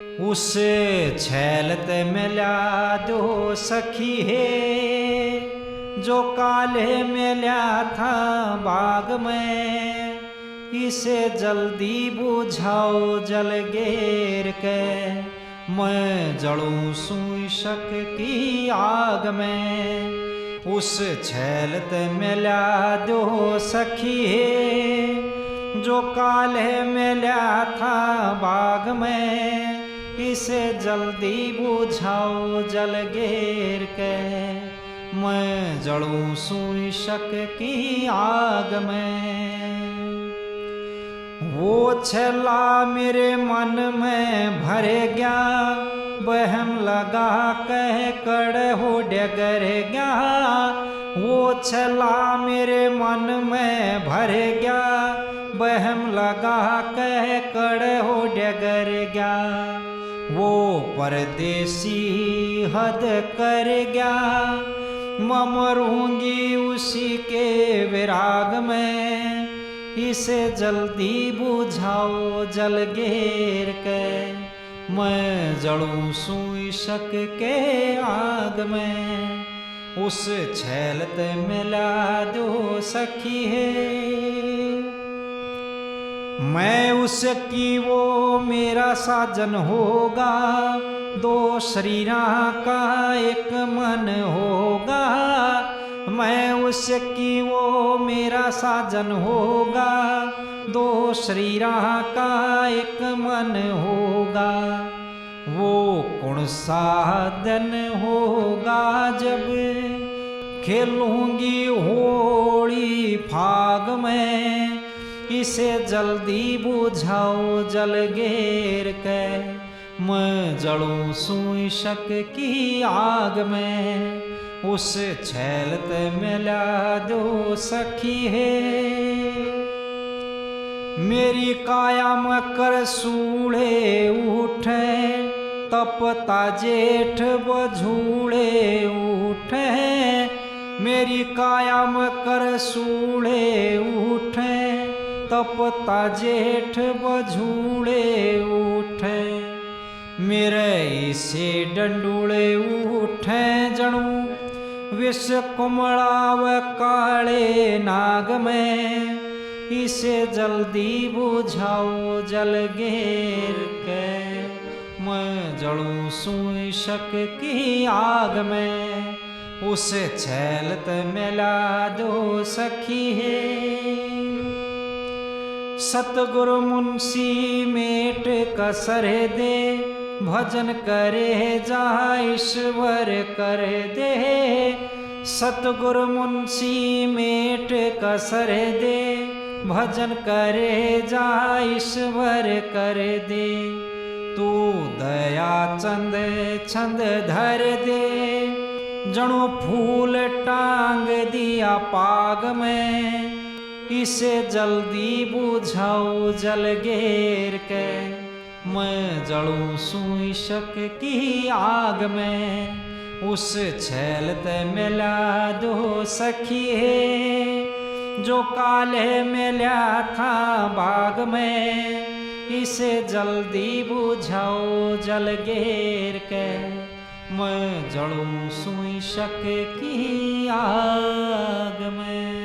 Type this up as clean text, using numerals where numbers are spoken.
उस छैल ते मिल्या दो सखी है जो काले मिल्या था बाग में। इसे जल्दी बुझाओ जल गेर के मैं जलूं सुई शक की आग में। उस छैल ते मिल्या दो सखी है जो काले मिल्या था बाग में। इसे जल्दी बुझाओ जल गेर के मैं जलूं सुई शक की आग में। वो छला मेरे मन में भर गया बहम लगा कह कड़ हो डगर गया। वो छला मेरे मन में भर गया बहम लगा कह कड़ हो डगर गया। वो परदेसी हद कर गया ममरूंगी उसी के विराग में। इसे जल्दी बुझाओ जल गेर के मैं जलूं सुई शक के आग में। उस छैल ते मिला दो सखी है मैं उसकी वो मेरा साजन होगा। दो शरीरा का एक मन होगा। मैं उसकी वो मेरा साजन होगा। दो शरीरा का एक मन होगा। वो कौन सा दिन होगा जब खेलूंगी होली फाग में। इसे जल्दी बुझाओ जल गेर के मैं जलूं सुई शक की आग में। उस छैल ते मिला दो सखी है मेरी काया मकर सूड़े उठे तपता जेठ बझूड़े उठे। मेरी काया मकर सूड़े उठे तपता जेठ बझूड़े उठे। मेरे इसे डंडूड़े उठे जणू विष कुमड़ाव काले नाग में। इसे जल्दी बुझाओ जल गेर के मैं जलूं सुई शक की आग में। उस छैल ते मिला दो सखी है सतगुरु मुंशी मेट कसर दे भजन करे जा ईश्वर कर दे। सतगुरु मुंशी मेट कसर दे भजन करे जा ईश्वर कर दे। तू दया चंद छंद धर दे जणो फूल टांग दिया पाग में। इसे जल्दी बुझाओ जल गेर के मैं जलूं सुई शक की आग में। उस छैल ते मिला दो सखी है जो काले मिला था बाग में। इसे जल्दी बुझाओ जल गेर के मैं जलूं सुई शक की आग में।